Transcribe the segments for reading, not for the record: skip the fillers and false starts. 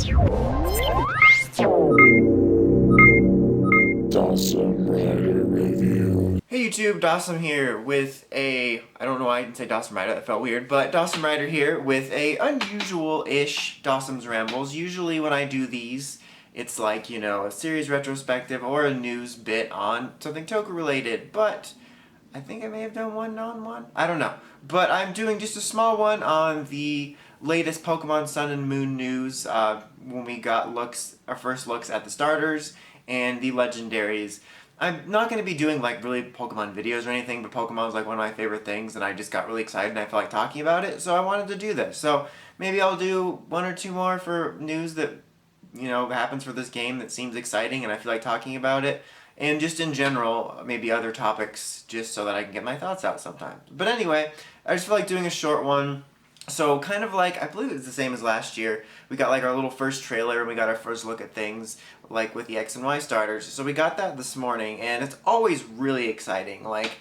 Dosm Rider Review. Hey YouTube, Dosm here with a, I don't know why I didn't say Dosm Rider, that felt weird, but Dosm Rider here with a unusual-ish Dosms Rambles. Usually when I do these, it's like, you know, a series retrospective or a news bit on something Toku related, but I think I may have done one on one. I don't know. But I'm doing just a small one on the latest Pokemon Sun and Moon news when we got our first looks at the starters and the legendaries. I'm not going to be doing like really Pokemon videos or anything, but Pokemon's like one of my favorite things and I just got really excited and I felt like talking about it, so I wanted to do this. So maybe I'll do one or two more for news that, you know, happens for this game that seems exciting and I feel like talking about it. And just in general, maybe other topics, just so that I can get my thoughts out sometimes. But anyway, I just feel like doing a short one. So kind of like, I believe it's the same as last year. We got like our little first trailer and we got our first look at things, like with the X and Y starters. So we got that this morning, and it's always really exciting. Like,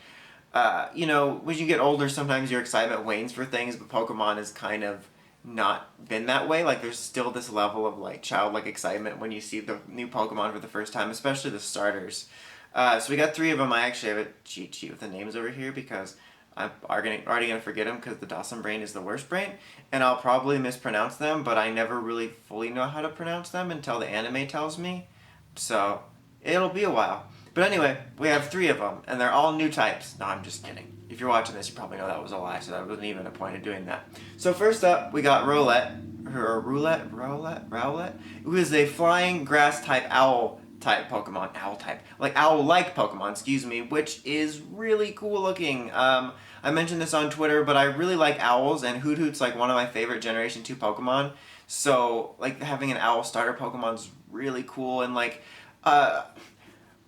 you know, when you get older, sometimes your excitement wanes for things, but Pokemon is kind of not been that way. Like, there's still this level of like childlike excitement when you see the new Pokemon for the first time, especially the starters. So we got 3 of them. I actually have a cheat sheet with the names over here because I'm already gonna forget them because the Dosm brain is the worst brain, and I'll probably mispronounce them, but I never really fully know how to pronounce them until the anime tells me. So it'll be a while. But anyway, we have 3 of them, and they're all new types. No, I'm just kidding. If you're watching this, you probably know that was a lie, so that wasn't even a point of doing that. So first up, we got Rowlet, who is a flying grass type owl type Pokemon. Like owl-like Pokemon, excuse me, which is really cool looking. I mentioned this on Twitter, but I really like owls, and Hoothoot's like one of my favorite Generation 2 Pokemon. So, like, having an owl starter Pokemon's really cool, and like, I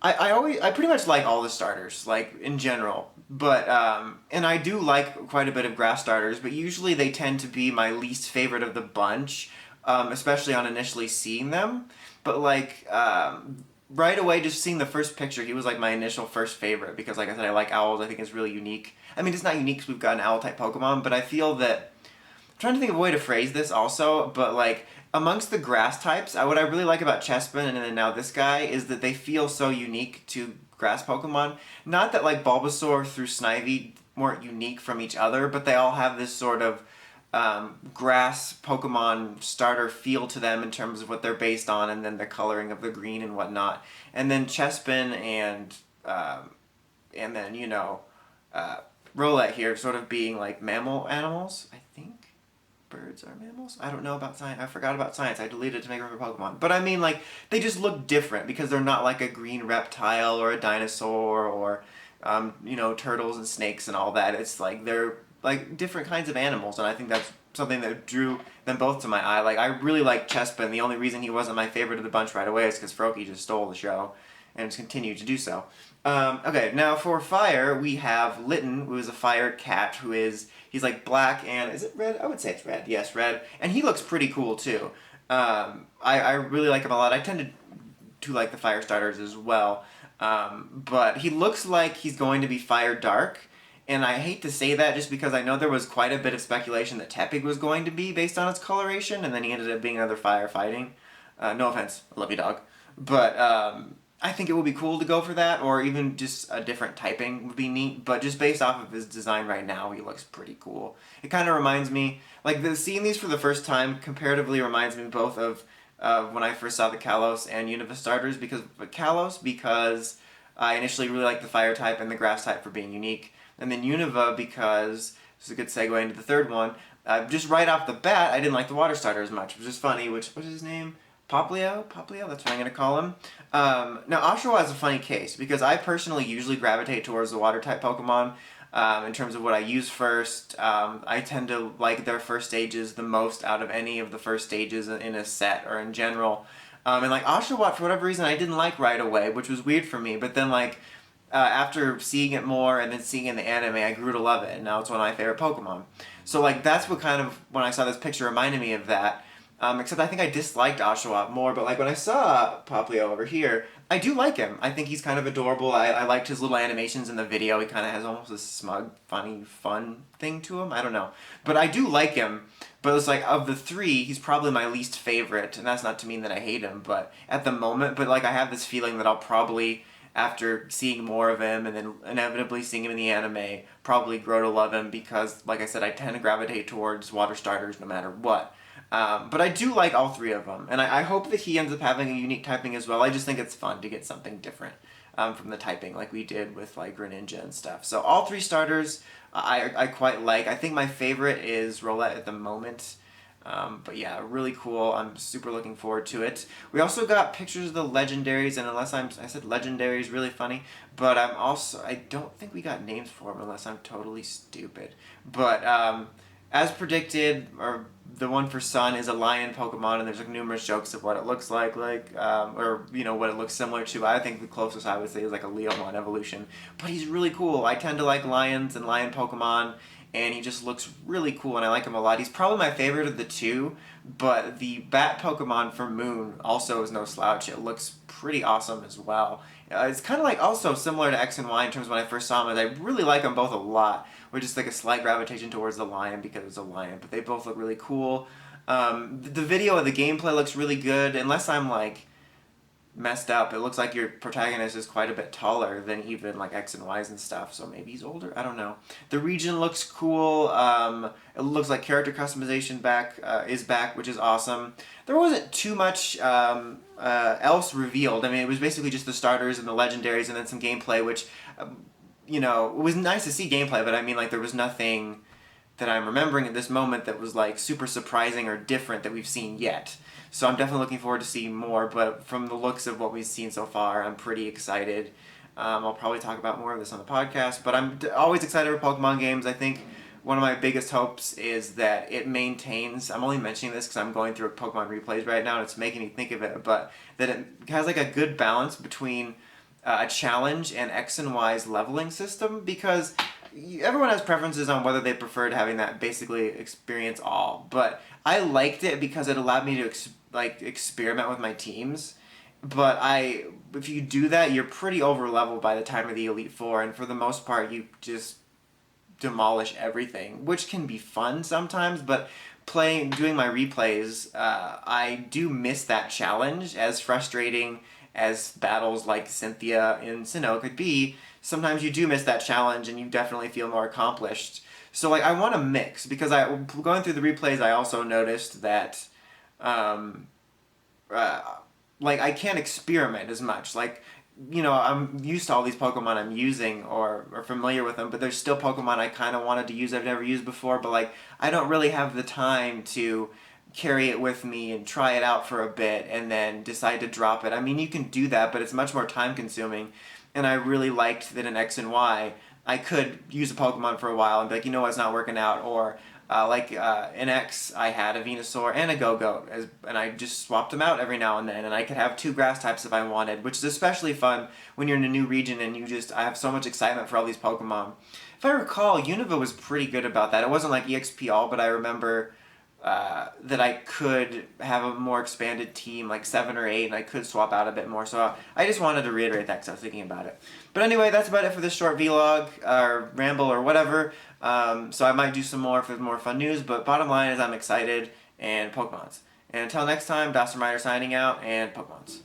pretty much like all the starters, like, in general. But, and I do like quite a bit of grass starters, but usually they tend to be my least favorite of the bunch, especially on initially seeing them. But, like, right away, just seeing the first picture, he was, like, my initial first favorite, because, like I said, I like owls. I think it's really unique. I mean, it's not unique because we've got an owl-type Pokemon, but I feel that, I'm trying to think of a way to phrase this also, but, like, amongst the grass types, what I really like about Chespin and then now this guy is that they feel so unique to grass Pokemon. Not that like Bulbasaur through Snivy weren't unique from each other, but they all have this sort of grass Pokemon starter feel to them in terms of what they're based on, and then the coloring of the green and whatnot. And then Chespin and then, you know, Rowlet here sort of being like mammal animals, I think. Birds are mammals? I don't know about science. I forgot about science. I deleted it to make room for Pokemon. But I mean, like, they just look different because they're not like a green reptile or a dinosaur or, you know, turtles and snakes and all that. It's like they're like different kinds of animals, and I think that's something that drew them both to my eye. Like, I really like Chespin. The only reason he wasn't my favorite of the bunch right away is because Froakie just stole the show and has continued to do so. Okay, now for fire, we have Litten, who is a fire cat, he's like black, and is it red? I would say it's red. Yes, red. And he looks pretty cool too. I really like him a lot. I tend to like the fire starters as well. But he looks like he's going to be fire dark. And I hate to say that just because I know there was quite a bit of speculation that Tepig was going to be based on its coloration, and then he ended up being another fire fighting. No offense, I love you, dog. But I think it would be cool to go for that, or even just a different typing would be neat. But just based off of his design right now, he looks pretty cool. It kind of reminds me, like, seeing these for the first time comparatively reminds me both of when I first saw the Kalos and Unova starters, because I initially really liked the fire type and the grass type for being unique, and then Unova because, this is a good segue into the third one, just right off the bat, I didn't like the water starter as much, which is funny, what is his name? Poplio, that's what I'm going to call him. Now, Oshawott is a funny case, because I personally usually gravitate towards the water-type Pokemon in terms of what I use first. I tend to like their first stages the most out of any of the first stages in a set, or in general. And like Oshawott, for whatever reason, I didn't like right away, which was weird for me, but then like, after seeing it more and then seeing it in the anime, I grew to love it, and now it's one of my favorite Pokemon. So like, that's what kind of, when I saw this picture, reminded me of that. Except I think I disliked Oshawott more, but like when I saw Poplio over here, I do like him. I think he's kind of adorable. I liked his little animations in the video. He kind of has almost this smug, funny, fun thing to him. I don't know. But I do like him. But it's like, of the three, he's probably my least favorite. And that's not to mean that I hate him, but at the moment, but like I have this feeling that I'll probably, after seeing more of him and then inevitably seeing him in the anime, probably grow to love him because, like I said, I tend to gravitate towards water starters no matter what. But I do like all three of them, and I hope that he ends up having a unique typing as well. I just think it's fun to get something different from the typing, like we did with like Greninja and stuff. So all three starters I quite like. I think my favorite is Roulette at the moment. But yeah, really cool. I'm super looking forward to it. We also got pictures of the Legendaries, and I said Legendaries, really funny, but I don't think we got names for them unless I'm totally stupid. But as predicted, or the one for Sun is a lion Pokemon, and there's like numerous jokes of what it looks like, or you know what it looks similar to. I think the closest I would say is like a Leomon evolution, but he's really cool. I tend to like lions and lion Pokemon, and he just looks really cool, and I like him a lot. He's probably my favorite of the two, but the bat Pokemon from Moon also is no slouch. It looks pretty awesome as well. It's kind of like also similar to X and Y in terms of when I first saw them. I really like them both a lot. With just like a slight gravitation towards the lion because it's a lion, but they both look really cool. The video of the gameplay looks really good, unless I'm like messed up. It looks like your protagonist is quite a bit taller than even like X and Y's and stuff, so maybe he's older? I don't know. The region looks cool. It looks like character customization is back, which is awesome. There wasn't too much else revealed. I mean, it was basically just the starters and the legendaries and then some gameplay, which you know, it was nice to see gameplay, but I mean, like, there was nothing that I'm remembering at this moment that was, like, super surprising or different that we've seen yet. So I'm definitely looking forward to seeing more, but from the looks of what we've seen so far, I'm pretty excited. I'll probably talk about more of this on the podcast, but I'm always excited for Pokemon games. I think one of my biggest hopes is that it maintains, I'm only mentioning this because I'm going through Pokemon replays right now, and it's making me think of it, but that it has, like, a good balance between a challenge and X and Y's leveling system, because everyone has preferences on whether they preferred having that basically experience all, but I liked it because it allowed me to experiment with my teams. But if you do that, you're pretty over leveled by the time of the Elite Four, and for the most part, you just demolish everything, which can be fun sometimes. But doing my replays, I do miss that challenge. As frustrating as battles like Cynthia and Sinnoh could be, sometimes you do miss that challenge, and you definitely feel more accomplished. So like I want to mix, because going through the replays, I also noticed that like I can't experiment as much. Like, you know, I'm used to all these Pokemon I'm using or familiar with them, but there's still Pokemon I kind of wanted to use I've never used before, but like I don't really have the time to carry it with me and try it out for a bit and then decide to drop it. I mean, you can do that, but it's much more time consuming. And I really liked that in X and Y, I could use a Pokemon for a while and be like, you know what, it's not working out. Or in X, I had a Venusaur and a Go-Goat, and I just swapped them out every now and then, and I could have two grass types if I wanted, which is especially fun when you're in a new region and I have so much excitement for all these Pokemon. If I recall, Unova was pretty good about that. It wasn't like EXP all, but I remember that I could have a more expanded team, like 7 or 8, and I could swap out a bit more. So I just wanted to reiterate that because I was thinking about it. But anyway, that's about it for this short vlog, or ramble, or whatever. So I might do some more if there's more fun news, but bottom line is I'm excited, and Pokemons. And until next time, Dosm Rider signing out, and Pokemons.